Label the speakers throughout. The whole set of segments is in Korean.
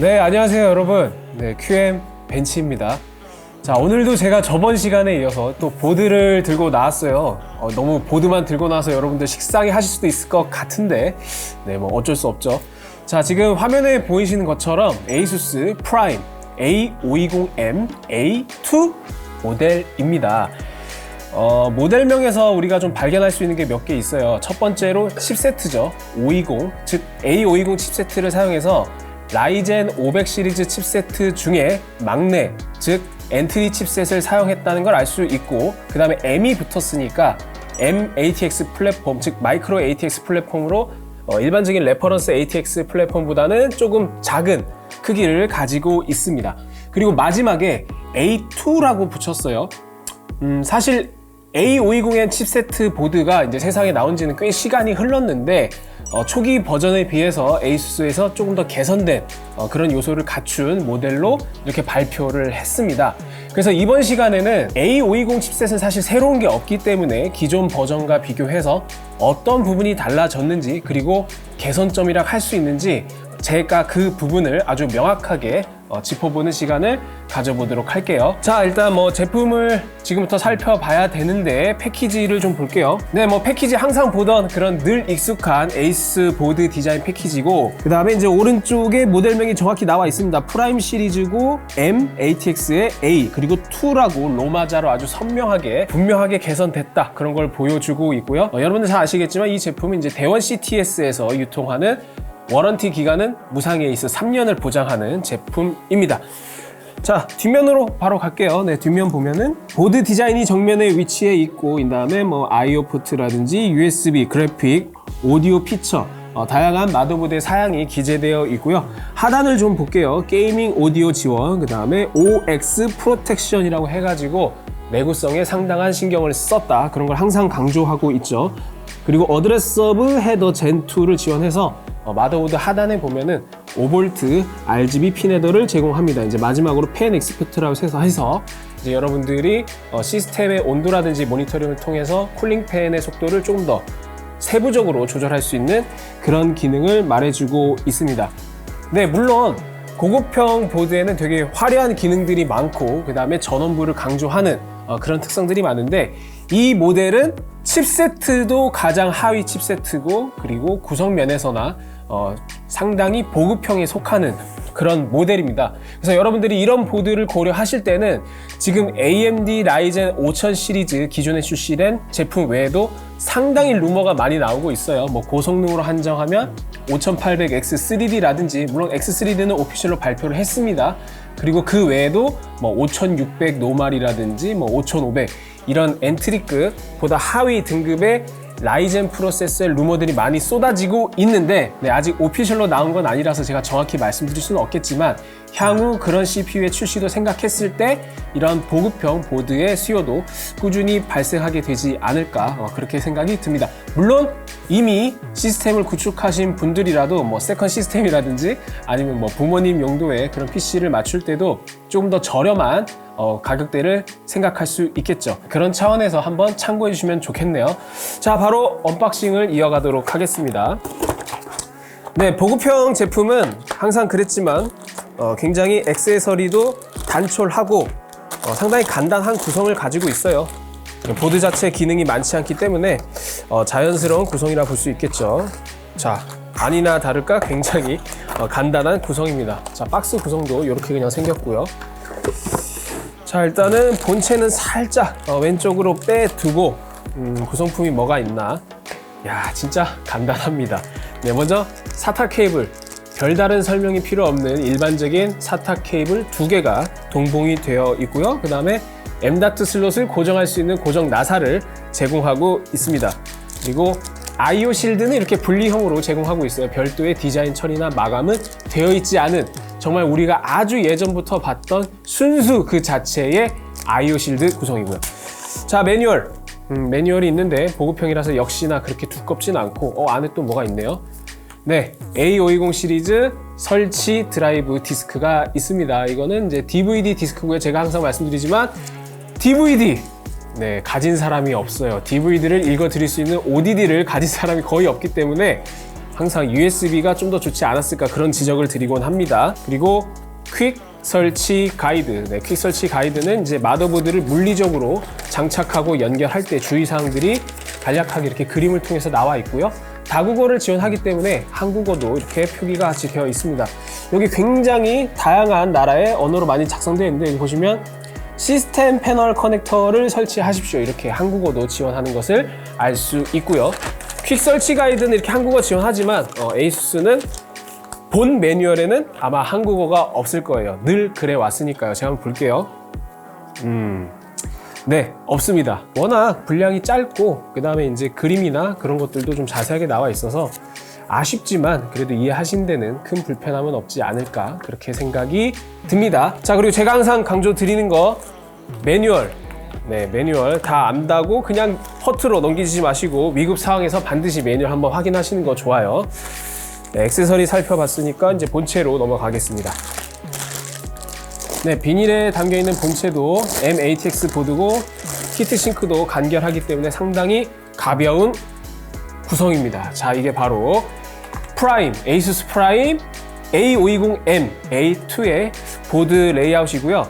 Speaker 1: 네, 안녕하세요 여러분. 네, QM 벤치입니다. 자, 오늘도 제가 저번 시간에 이어서 또 보드를 들고 나왔어요. 너무 보드만 들고 나와서 여러분들 식상해 하실 수도 있을 것 같은데 네, 뭐 어쩔 수 없죠. 자, 지금 화면에 보이시는 것처럼 ASUS 프라임 A520M A2 모델입니다. 모델명에서 우리가 좀 발견할 수 있는 게 몇 개 있어요. 첫 번째로 칩세트죠. 520, 즉 A520 칩세트를 사용해서 라이젠 500 시리즈 칩세트 중에 막내, 즉 엔트리 칩셋을 사용했다는 걸 알 수 있고, 그 다음에 M이 붙었으니까 M ATX 플랫폼, 즉 마이크로 ATX 플랫폼으로 일반적인 레퍼런스 ATX 플랫폼보다는 조금 작은 크기를 가지고 있습니다. 그리고 마지막에 A2라고 붙였어요. 사실 A520N 칩세트 보드가 이제 세상에 나온 지는 꽤 시간이 흘렀는데 초기 버전에 비해서 ASUS에서 조금 더 개선된 그런 요소를 갖춘 모델로 이렇게 발표를 했습니다. 그래서 이번 시간에는 A520 칩셋은 사실 새로운 게 없기 때문에 기존 버전과 비교해서 어떤 부분이 달라졌는지, 그리고 개선점이라 할 수 있는지 제가 그 부분을 아주 명확하게 짚어보는 시간을 가져보도록 할게요. 자, 일단 제품을 지금부터 살펴봐야 되는데 패키지를 좀 볼게요. 네, 패키지 항상 보던 그런 늘 익숙한 에이스 보드 디자인 패키지고, 그 다음에 이제 오른쪽에 모델명이 정확히 나와 있습니다. 프라임 시리즈고 M ATX의 A 그리고 2라고 로마자로 아주 선명하게 분명하게 개선됐다, 그런 걸 보여주고 있고요. 여러분들 잘 아시겠지만 이 제품은 이제 대원 CTS에서 유통하는 워런티 기간은 무상에 있어 3년을 보장하는 제품입니다. 자, 뒷면으로 바로 갈게요. 네, 뒷면 보면은 보드 디자인이 정면에 위치해 있고, 이 다음에 IO 포트라든지 USB, 그래픽, 오디오 피처, 다양한 마더보드의 사양이 기재되어 있고요. 하단을 좀 볼게요. 게이밍 오디오 지원, 그 다음에 OX 프로텍션이라고 해가지고 내구성에 상당한 신경을 썼다, 그런 걸 항상 강조하고 있죠. 그리고 어드레스 서브 헤더 젠2를 지원해서 마더보드 하단에 보면은 5V RGB 핀 헤더를 제공합니다. 이제 마지막으로 팬 익스포트라고 해서 이제 여러분들이 시스템의 온도라든지 모니터링을 통해서 쿨링 팬의 속도를 조금 더 세부적으로 조절할 수 있는 그런 기능을 말해주고 있습니다. 네, 물론 고급형 보드에는 되게 화려한 기능들이 많고, 그 다음에 전원부를 강조하는 그런 특성들이 많은데, 이 모델은 칩세트도 가장 하위 칩세트고, 그리고 구성면에서나 상당히 보급형에 속하는 그런 모델입니다. 그래서 여러분들이 이런 보드를 고려하실 때는 지금 AMD 라이젠 5000 시리즈 기존에 출시된 제품 외에도 상당히 루머가 많이 나오고 있어요. 고성능으로 한정하면 5800X3D라든지, 물론 X3D는 오피셜로 발표를 했습니다. 그리고 그 외에도 5600 노말이라든지 5500 이런 엔트리급보다 하위 등급의 라이젠 프로세서의 루머들이 많이 쏟아지고 있는데, 네, 아직 오피셜로 나온 건 아니라서 제가 정확히 말씀드릴 수는 없겠지만, 향후 그런 CPU의 출시도 생각했을 때 이런 보급형 보드의 수요도 꾸준히 발생하게 되지 않을까, 그렇게 생각이 듭니다. 물론 이미 시스템을 구축하신 분들이라도 세컨 시스템이라든지 아니면 부모님 용도의 그런 PC를 맞출 때도 조금 더 저렴한 가격대를 생각할 수 있겠죠. 그런 차원에서 한번 참고해 주시면 좋겠네요. 자, 바로 언박싱을 이어가도록 하겠습니다. 네, 보급형 제품은 항상 그랬지만 굉장히 액세서리도 단촐하고 상당히 간단한 구성을 가지고 있어요. 보드 자체 기능이 많지 않기 때문에 자연스러운 구성이라 볼 수 있겠죠. 자, 아니나 다를까 굉장히 간단한 구성입니다. 자, 박스 구성도 이렇게 그냥 생겼고요. 자, 일단은 본체는 살짝 왼쪽으로 빼두고 구성품이 뭐가 있나. 야, 진짜 간단합니다. 네, 먼저 사타 케이블, 별다른 설명이 필요 없는 일반적인 사타 케이블 2개가 동봉이 되어 있고요. 그 다음에 M.2 슬롯을 고정할 수 있는 고정 나사를 제공하고 있습니다. 그리고 IO 실드는 이렇게 분리형으로 제공하고 있어요. 별도의 디자인 처리나 마감은 되어 있지 않은, 정말 우리가 아주 예전부터 봤던 순수 그 자체의 IO 실드 구성이고요. 자, 매뉴얼. 매뉴얼이 있는데 보급형이라서 역시나 그렇게 두껍진 않고, 안에 또 뭐가 있네요. 네, A520 시리즈 설치 드라이브 디스크가 있습니다. 이거는 이제 DVD 디스크고요. 제가 항상 말씀드리지만 DVD, 네, 가진 사람이 없어요. DVD를 읽어드릴 수 있는 ODD를 가진 사람이 거의 없기 때문에 항상 USB가 좀 더 좋지 않았을까 그런 지적을 드리곤 합니다. 그리고 퀵 설치 가이드. 네, 퀵 설치 가이드는 이제 마더보드를 물리적으로 장착하고 연결할 때 주의사항들이 간략하게 이렇게 그림을 통해서 나와 있고요. 다국어를 지원하기 때문에 한국어도 이렇게 표기가 같이 되어 있습니다. 여기 굉장히 다양한 나라의 언어로 많이 작성되어 있는데 여기 보시면 시스템 패널 커넥터를 설치하십시오. 이렇게 한국어도 지원하는 것을 알 수 있고요. 퀵 설치 가이드는 이렇게 한국어 지원하지만 에이수스는 본 매뉴얼에는 아마 한국어가 없을 거예요. 늘 그래 왔으니까요. 제가 한번 볼게요. 네, 없습니다. 워낙 분량이 짧고 그 다음에 이제 그림이나 그런 것들도 좀 자세하게 나와 있어서 아쉽지만 그래도 이해하신 데는 큰 불편함은 없지 않을까 그렇게 생각이 듭니다. 자, 그리고 제가 항상 강조 드리는 거 매뉴얼. 네, 매뉴얼 다 안다고 그냥 허투루 넘기지 마시고 위급 상황에서 반드시 매뉴얼 한번 확인하시는 거 좋아요. 네, 액세서리 살펴봤으니까 이제 본체로 넘어가겠습니다. 네, 비닐에 담겨있는 본체도 M-ATX 보드고 히트싱크도 간결하기 때문에 상당히 가벼운 구성입니다. 자, 이게 바로 프라임, ASUS 프라임 A520M A2의 보드 레이아웃이고요.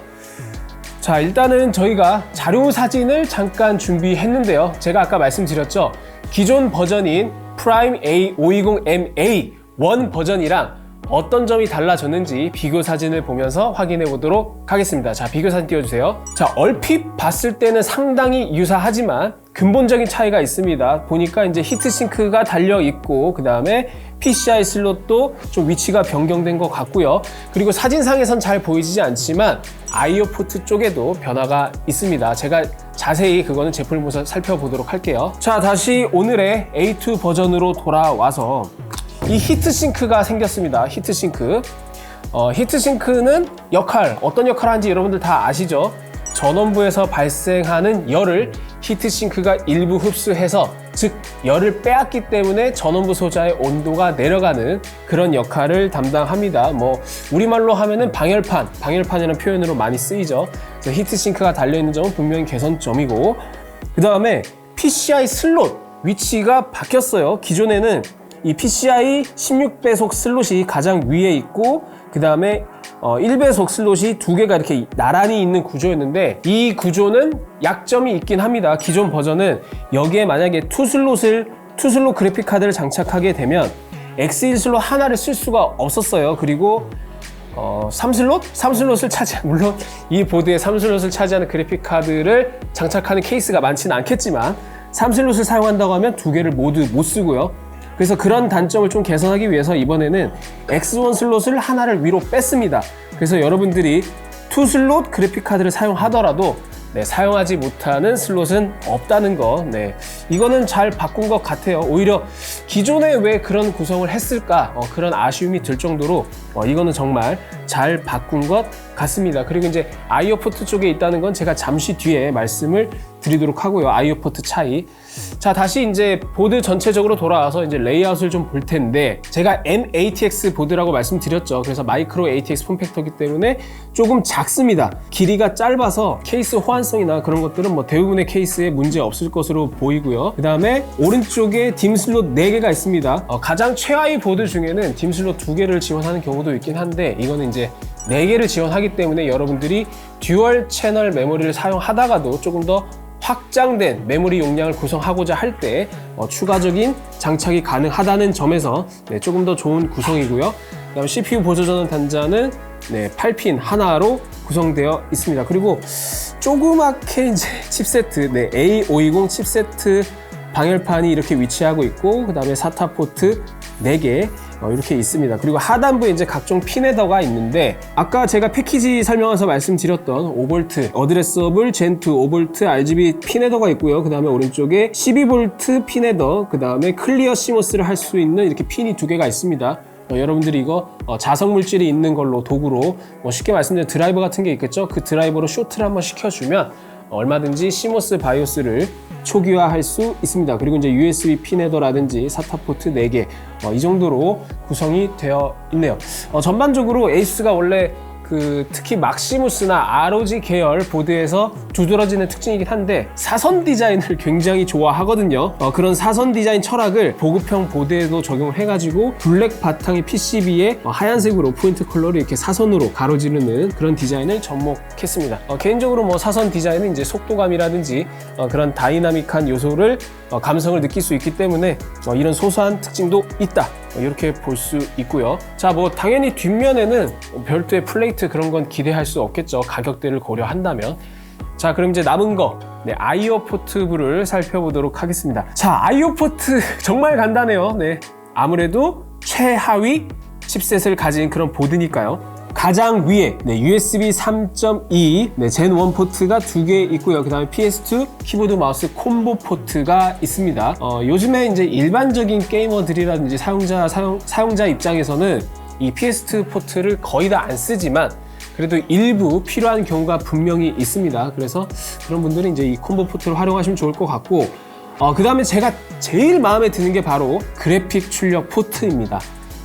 Speaker 1: 자, 일단은 저희가 자료 사진을 잠깐 준비했는데요. 제가 아까 말씀드렸죠. 기존 버전인 프라임 A520M A1 버전이랑 어떤 점이 달라졌는지 비교 사진을 보면서 확인해 보도록 하겠습니다. 자, 비교 사진 띄워주세요. 자, 얼핏 봤을 때는 상당히 유사하지만 근본적인 차이가 있습니다. 보니까 이제 히트싱크가 달려 있고 그 다음에 PCI 슬롯도 좀 위치가 변경된 것 같고요. 그리고 사진상에선 잘 보이지 않지만 IO 포트 쪽에도 변화가 있습니다. 제가 자세히 그거는 제품을 보면서 살펴보도록 할게요. 자, 다시 오늘의 A2 버전으로 돌아와서 이 히트싱크가 생겼습니다. 히트싱크. 히트싱크는 어떤 역할을 하는지 여러분들 다 아시죠? 전원부에서 발생하는 열을 히트싱크가 일부 흡수해서, 즉 열을 빼앗기 때문에 전원부 소자의 온도가 내려가는 그런 역할을 담당합니다. 뭐 우리말로 하면은 방열판이라는 표현으로 많이 쓰이죠. 그래서 히트싱크가 달려있는 점은 분명히 개선점이고, 그 다음에 PCI 슬롯 위치가 바뀌었어요. 기존에는 이 PCI 16배속 슬롯이 가장 위에 있고 그 다음에 1배속 슬롯이 두 개가 이렇게 나란히 있는 구조였는데, 이 구조는 약점이 있긴 합니다. 기존 버전은 여기에 만약에 투 슬롯 그래픽 카드를 장착하게 되면 X1 슬롯 하나를 쓸 수가 없었어요. 그리고 3슬롯을 물론 이 보드에 3슬롯을 차지하는 그래픽 카드를 장착하는 케이스가 많지는 않겠지만 3슬롯을 사용한다고 하면 두 개를 모두 못 쓰고요. 그래서 그런 단점을 좀 개선하기 위해서 이번에는 X1 슬롯을 하나를 위로 뺐습니다. 그래서 여러분들이 2슬롯 그래픽카드를 사용하더라도 사용하지 못하는 슬롯은 없다는 거, 이거는 잘 바꾼 것 같아요. 오히려 기존에 왜 그런 구성을 했을까, 그런 아쉬움이 들 정도로 이거는 정말 잘 바꾼 것 같습니다. 그리고 이제 IO 포트 쪽에 있다는 건 제가 잠시 뒤에 말씀을 드리도록 하고요. IO 포트 차이. 자, 다시 이제 보드 전체적으로 돌아와서 이제 레이아웃을 좀 볼 텐데, 제가 M-ATX 보드라고 말씀드렸죠. 그래서 마이크로 ATX 폼팩터이기 때문에 조금 작습니다. 길이가 짧아서 케이스 호환성이나 그런 것들은 뭐 대부분의 케이스에 문제 없을 것으로 보이고요. 그 다음에 오른쪽에 딤 슬롯 4개가 있습니다. 가장 최하위 보드 중에는 딤 슬롯 2개를 지원하는 경우도 있긴 한데, 이거는 이제 4개를 지원하기 때문에 여러분들이 듀얼 채널 메모리를 사용하다가도 조금 더 확장된 메모리 용량을 구성하고자 할 때 추가적인 장착이 가능하다는 점에서 조금 더 좋은 구성이고요. 그다음 CPU 보조전원 단자는 8핀 하나로 구성되어 있습니다. 그리고 조그맣게 이제 칩세트, A520 칩세트 방열판이 이렇게 위치하고 있고, 그 다음에 SATA 포트 4개 이렇게 있습니다. 그리고 하단부에 이제 각종 핀 헤더가 있는데, 아까 제가 패키지 설명해서 말씀드렸던 5V 어드레서블 젠2 5V RGB 핀 헤더가 있고요. 그 다음에 오른쪽에 12V 핀 헤더, 그 다음에 클리어 시모스를 할 수 있는 이렇게 핀이 2개가 있습니다. 여러분들이 이거 자석 물질이 있는 걸로 도구로 쉽게 말씀드리면 드라이버 같은 게 있겠죠. 그 드라이버로 쇼트를 한번 시켜주면 얼마든지 시모스 바이오스를 초기화할 수 있습니다. 그리고 이제 USB 핀 헤더라든지 SATA 포트 4개 이 정도로 구성이 되어 있네요. 전반적으로 에이수스가 원래 특히 막시무스나 ROG 계열 보드에서 두드러지는 특징이긴 한데 사선 디자인을 굉장히 좋아하거든요. 그런 사선 디자인 철학을 보급형 보드에도 적용을 해가지고 블랙 바탕의 PCB에 하얀색으로 포인트 컬러를 이렇게 사선으로 가로지르는 그런 디자인을 접목했습니다. 개인적으로 뭐 사선 디자인은 이제 속도감이라든지 그런 다이나믹한 요소를 감성을 느낄 수 있기 때문에 이런 소소한 특징도 있다. 이렇게 볼 수 있고요. 자, 뭐 당연히 뒷면에는 별도의 플레이트 그런 건 기대할 수 없겠죠. 가격대를 고려한다면. 자, 그럼 이제 남은 거 IO 포트부를 살펴보도록 하겠습니다. 자, IO 포트 정말 간단해요. 네, 아무래도 최하위 칩셋을 가진 그런 보드니까요. 가장 위에 USB 3.2 젠 1 포트가 2개 있고요. 그 다음에 PS2 키보드 마우스 콤보 포트가 있습니다. 요즘에 이제 일반적인 게이머들이라든지 사용자 입장에서는 이 PS2 포트를 거의 다 안 쓰지만 그래도 일부 필요한 경우가 분명히 있습니다. 그래서 그런 분들은 이제 이 콤보 포트를 활용하시면 좋을 것 같고, 그 다음에 제가 제일 마음에 드는 게 바로 그래픽 출력 포트입니다.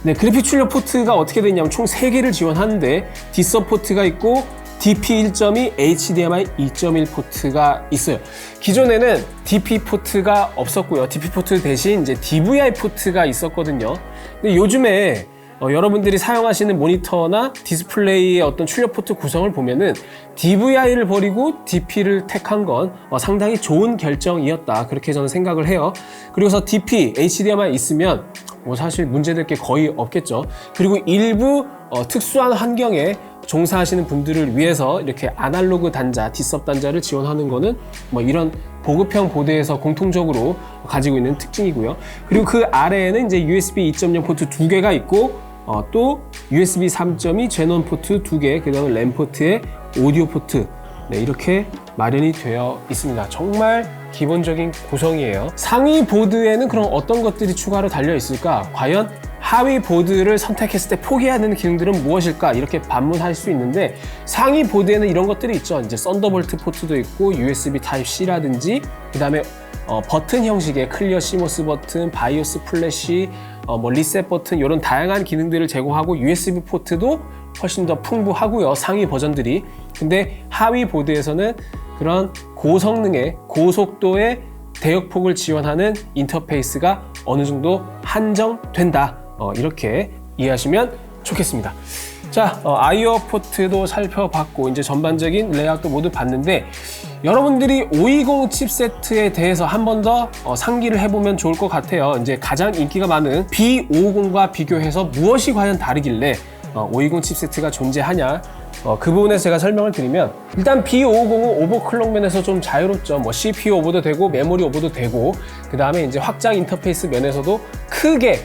Speaker 1: 네, 그래픽 출력 포트가 어떻게 되냐면 총 3개를 지원하는데 D서브 포트가 있고 DP 1.2, HDMI 2.1 포트가 있어요. 기존에는 DP 포트가 없었고요. DP 포트 대신 이제 DVI 포트가 있었거든요. 근데 요즘에 여러분들이 사용하시는 모니터나 디스플레이의 어떤 출력 포트 구성을 보면은 DVI를 버리고 DP를 택한 건 상당히 좋은 결정이었다. 그렇게 저는 생각을 해요. 그리고서 DP, HDMI 있으면 뭐 사실 문제될 게 거의 없겠죠. 그리고 일부 특수한 환경에 종사하시는 분들을 위해서 이렇게 아날로그 단자, D서브 단자를 지원하는 거는 뭐 이런 보급형 보드에서 공통적으로 가지고 있는 특징이고요. 그리고 그 아래에는 이제 USB 2.0 포트 2개가 있고 또 USB 3.2 젠 1 포트 2개, 그 다음에 램 포트에 오디오 포트, 이렇게 마련이 되어 있습니다. 정말 기본적인 구성이에요. 상위 보드에는 그럼 어떤 것들이 추가로 달려 있을까? 과연 하위 보드를 선택했을 때 포기해야 되는 기능들은 무엇일까? 이렇게 반문할 수 있는데 상위 보드에는 이런 것들이 있죠. 이제 썬더볼트 포트도 있고 USB Type-C라든지 그 다음에 버튼 형식의 클리어 시모스 버튼, 바이오스 플래시, 뭐 리셋 버튼 이런 다양한 기능들을 제공하고 USB 포트도 훨씬 더 풍부하고요. 상위 버전들이. 근데 하위 보드에서는 그런 고성능의 고속도의 대역폭을 지원하는 인터페이스가 어느 정도 한정된다. 이렇게 이해하시면 좋겠습니다. 자, IO 포트도 살펴봤고 이제 전반적인 레이아웃도 모두 봤는데 여러분들이 520 칩세트에 대해서 한 번 더 상기를 해보면 좋을 것 같아요. 이제 가장 인기가 많은 B550과 비교해서 무엇이 과연 다르길래 520 칩세트가 존재하냐, 그 부분에서 제가 설명을 드리면 일단 B550은 오버클럭 면에서 좀 자유롭죠. 뭐 CPU 오버도 되고 메모리 오버도 되고 그 다음에 이제 확장 인터페이스 면에서도 크게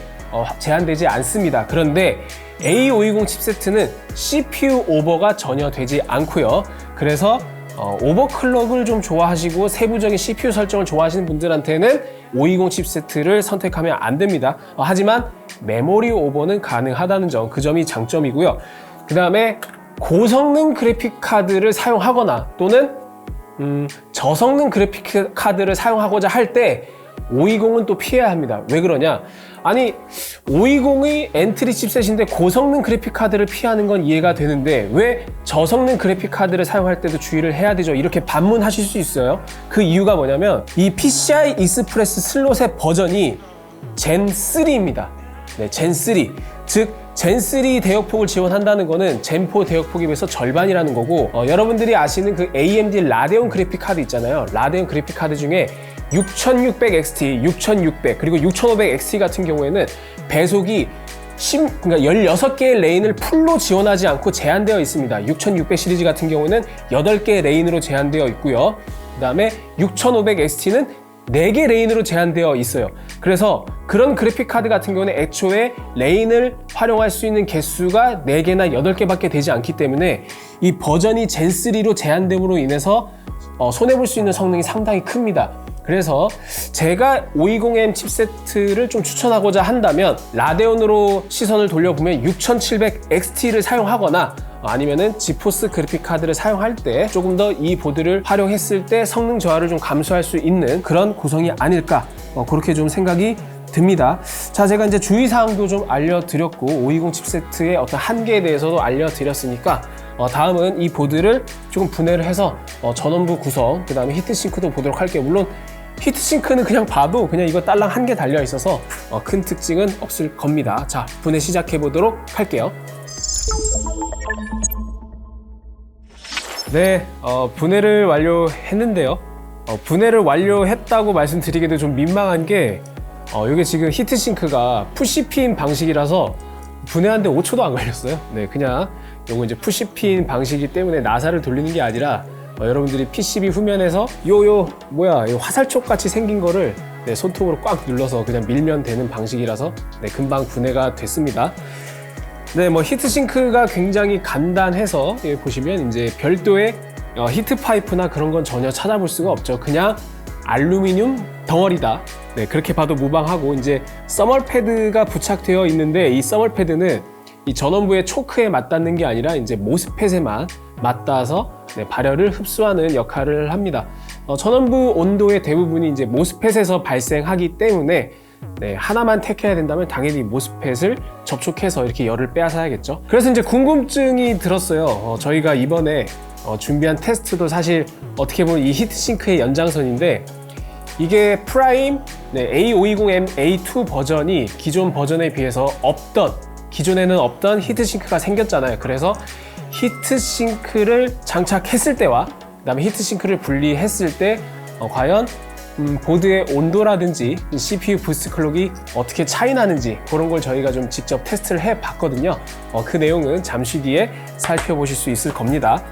Speaker 1: 제한되지 않습니다. 그런데 A520 칩세트는 CPU 오버가 전혀 되지 않고요. 그래서 오버클럭을 좀 좋아하시고 세부적인 CPU 설정을 좋아하시는 분들한테는 520 칩세트를 선택하면 안 됩니다. 하지만 메모리 오버는 가능하다는 점, 그 점이 장점이고요. 그 다음에 고성능 그래픽 카드를 사용하거나 또는 저성능 그래픽 카드를 사용하고자 할 때 520은 또 피해야 합니다. 왜 그러냐? 아니 520이 엔트리 칩셋인데 고성능 그래픽 카드를 피하는 건 이해가 되는데 왜 저성능 그래픽 카드를 사용할 때도 주의를 해야 되죠? 이렇게 반문하실 수 있어요. 그 이유가 뭐냐면 이 PCI 익스프레스 슬롯의 버전이 젠3입니다. 네, 젠3. 즉 젠3 대역폭을 지원한다는 거는 젠4 대역폭에 비해서 절반이라는 거고, 여러분들이 아시는 그 AMD 라데온 그래픽 카드 있잖아요. 라데온 그래픽 카드 중에 6600XT, 6600 그리고 6500XT 같은 경우에는 배속이 그러니까 16개의 레인을 풀로 지원하지 않고 제한되어 있습니다. 6600 시리즈 같은 경우는 8개의 레인으로 제한되어 있고요. 그 다음에 6500XT는 4개 레인으로 제한되어 있어요. 그래서 그런 그래픽 카드 같은 경우는 애초에 레인을 활용할 수 있는 개수가 4개나 8개밖에 되지 않기 때문에 이 버전이 젠3로 제한됨으로 인해서 손해볼 수 있는 성능이 상당히 큽니다. 그래서 제가 520M 칩세트를 좀 추천하고자 한다면 라데온으로 시선을 돌려보면 6700XT를 사용하거나 아니면은 지포스 그래픽 카드를 사용할 때 조금 더 이 보드를 활용했을 때 성능 저하를 좀 감수할 수 있는 그런 구성이 아닐까, 그렇게 좀 생각이 듭니다. 자, 제가 이제 주의사항도 좀 알려드렸고 520 칩세트의 어떤 한계에 대해서도 알려드렸으니까 다음은 이 보드를 조금 분해를 해서 전원부 구성, 그 다음에 히트싱크도 보도록 할게요. 물론 히트싱크는 그냥 봐도 그냥 이거 딸랑 한 개 달려 있어서 큰 특징은 없을 겁니다. 자, 분해 시작해 보도록 할게요. 네, 분해를 완료했는데요. 분해를 완료했다고 말씀드리기도 좀 민망한 게 이게 지금 히트싱크가 푸시핀 방식이라서 분해하는데 5초도 안 걸렸어요. 네, 그냥 요거 이제 푸시핀 방식이기 때문에 나사를 돌리는 게 아니라 여러분들이 PCB 후면에서 요 화살촉 같이 생긴 거를 손톱으로 꽉 눌러서 그냥 밀면 되는 방식이라서 금방 분해가 됐습니다. 네, 히트싱크가 굉장히 간단해서 여기 보시면 이제 별도의 히트 파이프나 그런 건 전혀 찾아볼 수가 없죠. 그냥 알루미늄 덩어리다. 네, 그렇게 봐도 무방하고 이제 서멀 패드가 부착되어 있는데 이 서멀 패드는 이 전원부의 초크에 맞닿는 게 아니라 이제 모스펫에만 맞닿아서 발열을 흡수하는 역할을 합니다. 전원부 온도의 대부분이 이제 모스펫에서 발생하기 때문에 하나만 택해야 된다면 당연히 모스펫을 접촉해서 이렇게 열을 빼앗아야겠죠. 그래서 이제 궁금증이 들었어요. 저희가 이번에 준비한 테스트도 사실 어떻게 보면 이 히트싱크의 연장선인데 이게 프라임 A520M A2 버전이 기존 버전에 비해서 기존에는 없던 히트싱크가 생겼잖아요. 그래서 히트싱크를 장착했을 때와 그 다음에 히트싱크를 분리했을 때 과연 보드의 온도라든지 CPU 부스트 클록이 어떻게 차이 나는지 그런 걸 저희가 좀 직접 테스트를 해 봤거든요. 그 내용은 잠시 뒤에 살펴보실 수 있을 겁니다.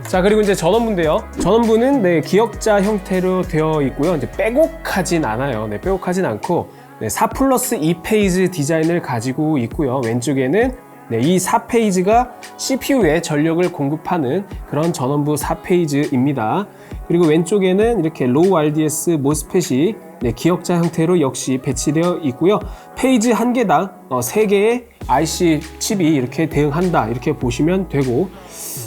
Speaker 1: 자, 그리고 이제 전원부인데요. 전원부는 기역자 형태로 되어 있고요. 이제 빼곡하진 않아요. 빼곡하진 않고 4+2 페이지 디자인을 가지고 있고요. 왼쪽에는 이 4페이지가 CPU에 전력을 공급하는 그런 전원부 4페이지입니다. 그리고 왼쪽에는 이렇게 로우 RDS 모스펫이 기역자 형태로 역시 배치되어 있고요. 페이지 한 개당 3개의 IC 칩이 이렇게 대응한다. 이렇게 보시면 되고,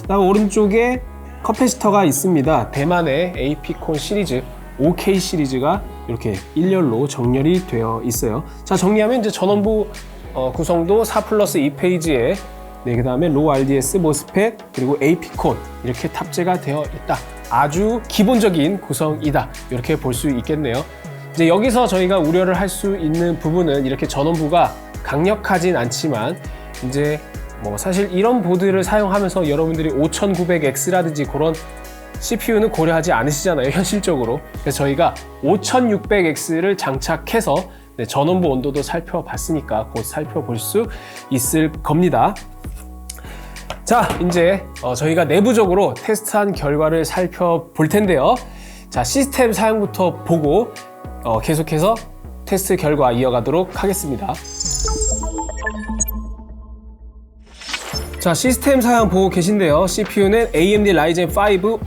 Speaker 1: 그다음 오른쪽에 커패시터가 있습니다. 대만의 AP콘 시리즈 5K 시리즈가 이렇게 일렬로 정렬이 되어 있어요. 자, 정리하면 이제 전원부 구성도 4+2 페이지에 그 다음에 로우 RDS 모스펫 그리고 AP콘 이렇게 탑재가 되어 있다. 아주 기본적인 구성이다. 이렇게 볼 수 있겠네요. 이제 여기서 저희가 우려를 할 수 있는 부분은 이렇게 전원부가 강력하진 않지만 이제 사실 이런 보드를 사용하면서 여러분들이 5900X라든지 그런 CPU는 고려하지 않으시잖아요, 현실적으로. 그래서 저희가 5600X를 장착해서 전원부 온도도 살펴봤으니까 곧 살펴볼 수 있을 겁니다. 자, 이제 저희가 내부적으로 테스트한 결과를 살펴볼 텐데요. 자, 시스템 사용부터 보고 계속해서 테스트 결과 이어가도록 하겠습니다. 자, 시스템 사양 보고 계신데요. CPU는 AMD Ryzen 5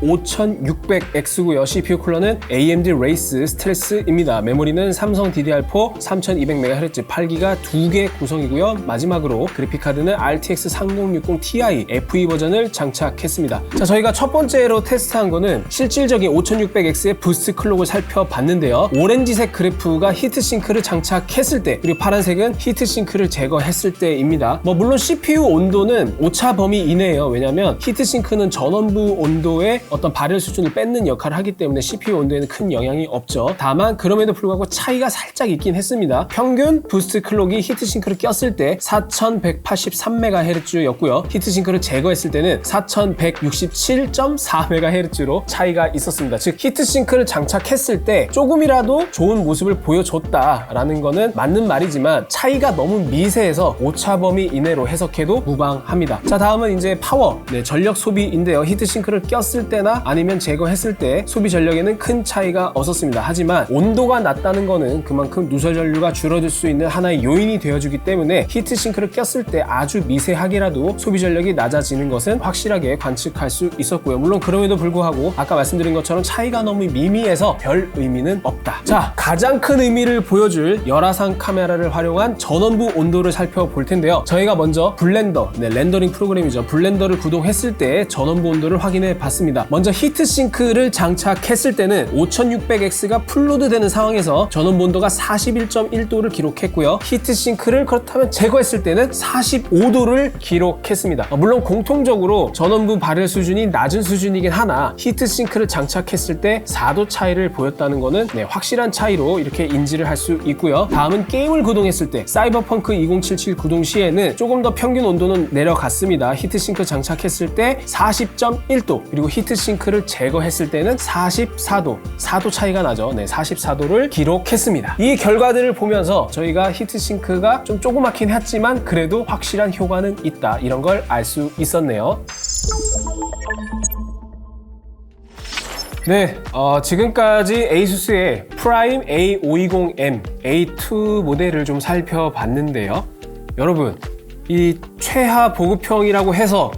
Speaker 1: 5600X고요. CPU 쿨러는 AMD Race 스트레스입니다. 메모리는 삼성 DDR4 3200MHz 8기가 2개 구성이고요. 마지막으로 그래픽카드는 RTX 3060 Ti FE 버전을 장착했습니다. 자, 저희가 첫 번째로 테스트한 거는 실질적인 5600X의 부스트 클록을 살펴봤는데요. 오렌지색 그래프가 히트싱크를 장착했을 때, 그리고 파란색은 히트싱크를 제거했을 때입니다. 물론 CPU 온도는 오차 범위 이내예요. 왜냐하면 히트싱크는 전원부 온도의 어떤 발열 수준을 뺏는 역할을 하기 때문에 CPU 온도에는 큰 영향이 없죠. 다만 그럼에도 불구하고 차이가 살짝 있긴 했습니다. 평균 부스트 클록이 히트싱크를 꼈을 때 4183MHz였고요. 히트싱크를 제거했을 때는 4167.4MHz로 차이가 있었습니다. 즉 히트싱크를 장착했을 때 조금이라도 좋은 모습을 보여줬다라는 거는 맞는 말이지만 차이가 너무 미세해서 오차 범위 이내로 해석해도 무방합니다. 자, 다음은 이제 파워, 전력 소비인데요. 히트싱크를 꼈을 때나 아니면 제거했을 때 소비 전력에는 큰 차이가 없었습니다. 하지만 온도가 낮다는 거는 그만큼 누설 전류가 줄어들 수 있는 하나의 요인이 되어주기 때문에 히트싱크를 꼈을 때 아주 미세하게라도 소비 전력이 낮아지는 것은 확실하게 관측할 수 있었고요. 물론 그럼에도 불구하고 아까 말씀드린 것처럼 차이가 너무 미미해서 별 의미는 없다. 자, 가장 큰 의미를 보여줄 열화상 카메라를 활용한 전원부 온도를 살펴볼 텐데요. 저희가 먼저 블렌더, 렌더링 모니터링 프로그램이죠. 블렌더를 구동했을 때 전원부 온도를 확인해 봤습니다. 먼저 히트싱크를 장착했을 때는 5600X가 풀로드 되는 상황에서 전원부 온도가 41.1도를 기록했고요. 히트싱크를 그렇다면 제거했을 때는 45도를 기록했습니다. 물론 공통적으로 전원부 발열 수준이 낮은 수준이긴 하나 히트싱크를 장착했을 때 4도 차이를 보였다는 거는 확실한 차이로 이렇게 인지를 할 수 있고요. 다음은 게임을 구동했을 때 사이버펑크 2077 구동 시에는 조금 더 평균 온도는 내려갔습니다. 히트싱크 장착했을 때 40.1도 그리고 히트싱크를 제거했을 때는 44도 4도 차이가 나죠. 44도를 기록했습니다. 이 결과들을 보면서 저희가 히트싱크가 좀 조그맣긴 했지만 그래도 확실한 효과는 있다 이런 걸 알 수 있었네요. 네, 지금까지 에이수스의 프라임 A520M A2 모델을 좀 살펴봤는데요. 여러분, 이 최하 보급형이라고 해서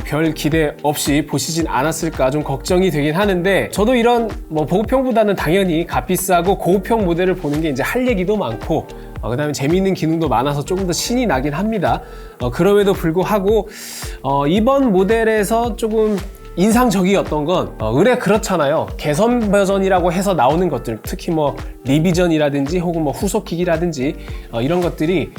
Speaker 1: 별 기대 없이 보시진 않았을까 좀 걱정이 되긴 하는데 저도 이런 보급형보다는 당연히 값비싸고 고급형 모델을 보는 게 이제 할 얘기도 많고 그 다음에 재미있는 기능도 많아서 조금 더 신이 나긴 합니다. 그럼에도 불구하고 이번 모델에서 조금 인상적이었던 건 의뢰 그렇잖아요. 개선 버전이라고 해서 나오는 것들 특히 리비전이라든지 혹은 후속기기라든지 이런 것들이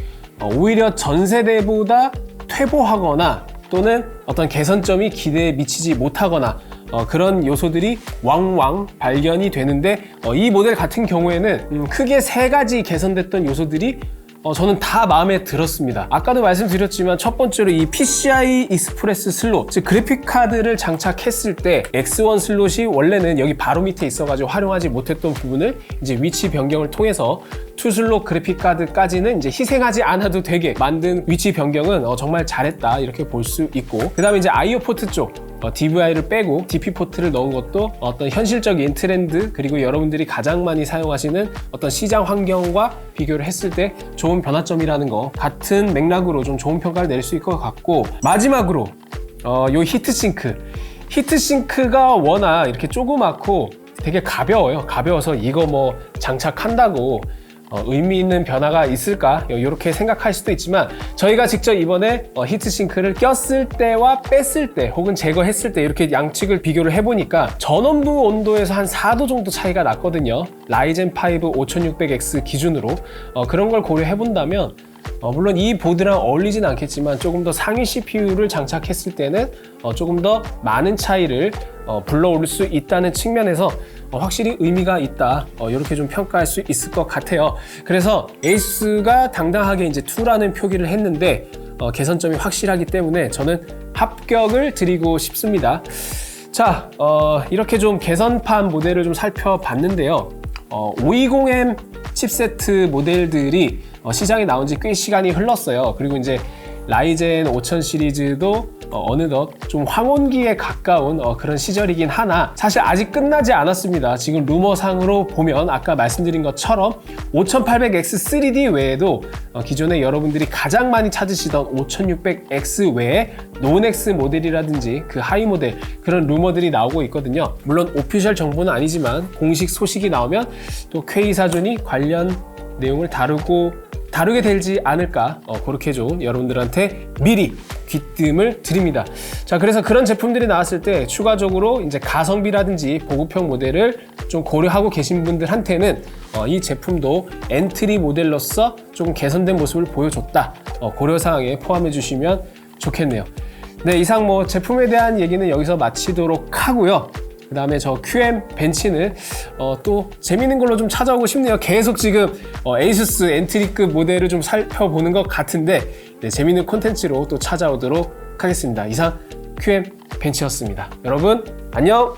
Speaker 1: 오히려 전 세대보다 퇴보하거나 또는 어떤 개선점이 기대에 미치지 못하거나 그런 요소들이 왕왕 발견이 되는데 이 모델 같은 경우에는 크게 3가지 개선됐던 요소들이 저는 다 마음에 들었습니다. 아까도 말씀드렸지만 첫 번째로 이 PCI 익스프레스 슬롯, 즉 그래픽 카드를 장착했을 때 X1 슬롯이 원래는 여기 바로 밑에 있어가지고 활용하지 못했던 부분을 이제 위치 변경을 통해서 2슬롯 그래픽 카드까지는 이제 희생하지 않아도 되게 만든 위치 변경은 정말 잘했다 이렇게 볼 수 있고, 그 다음에 이제 IO 포트 쪽 DVI를 빼고 DP 포트를 넣은 것도 어떤 현실적인 트렌드 그리고 여러분들이 가장 많이 사용하시는 어떤 시장 환경과 비교를 했을 때 좋은 변화점이라는 거 같은 맥락으로 좀 좋은 평가를 내릴 수 있을 것 같고, 마지막으로 요 히트싱크가 워낙 이렇게 조그맣고 되게 가벼워요. 가벼워서 이거 장착한다고 의미 있는 변화가 있을까? 이렇게 생각할 수도 있지만 저희가 직접 이번에 히트싱크를 꼈을 때와 뺐을 때 혹은 제거했을 때 이렇게 양측을 비교를 해보니까 전원부 온도에서 한 4도 정도 차이가 났거든요. 라이젠 5 5600X 기준으로 그런 걸 고려해본다면 물론 이 보드랑 어울리진 않겠지만 조금 더 상위 CPU를 장착했을 때는 조금 더 많은 차이를 불러올 수 있다는 측면에서 확실히 의미가 있다 이렇게 좀 평가할 수 있을 것 같아요. 그래서 에이수스가 당당하게 이제 2라는 표기를 했는데 개선점이 확실하기 때문에 저는 합격을 드리고 싶습니다. 자, 이렇게 좀 개선판 모델을 좀 살펴봤는데요. 520M 칩세트 모델들이 시장에 나온 지 꽤 시간이 흘렀어요. 그리고 이제 라이젠 5000 시리즈도 어느덧 좀 황혼기에 가까운 그런 시절이긴 하나 사실 아직 끝나지 않았습니다. 지금 루머상으로 보면 아까 말씀드린 것처럼 5800X 3D 외에도 기존에 여러분들이 가장 많이 찾으시던 5600X 외에 논X 모델이라든지 그 하이 모델 그런 루머들이 나오고 있거든요. 물론 오피셜 정보는 아니지만 공식 소식이 나오면 또 퀘이사존이 관련 내용을 다루게 되지 않을까 그렇게 좀 여러분들한테 미리 귀뜸을 드립니다. 자, 그래서 그런 제품들이 나왔을 때 추가적으로 이제 가성비라든지 보급형 모델을 좀 고려하고 계신 분들한테는 이 제품도 엔트리 모델로서 조금 개선된 모습을 보여줬다 고려사항에 포함해 주시면 좋겠네요. 네, 이상 제품에 대한 얘기는 여기서 마치도록 하고요. 그 다음에 저 QM 벤치는 또 재밌는 걸로 좀 찾아오고 싶네요. 계속 지금 에이수스 엔트리급 모델을 좀 살펴보는 것 같은데 재밌는 콘텐츠로 또 찾아오도록 하겠습니다. 이상 QM 벤치였습니다. 여러분 안녕!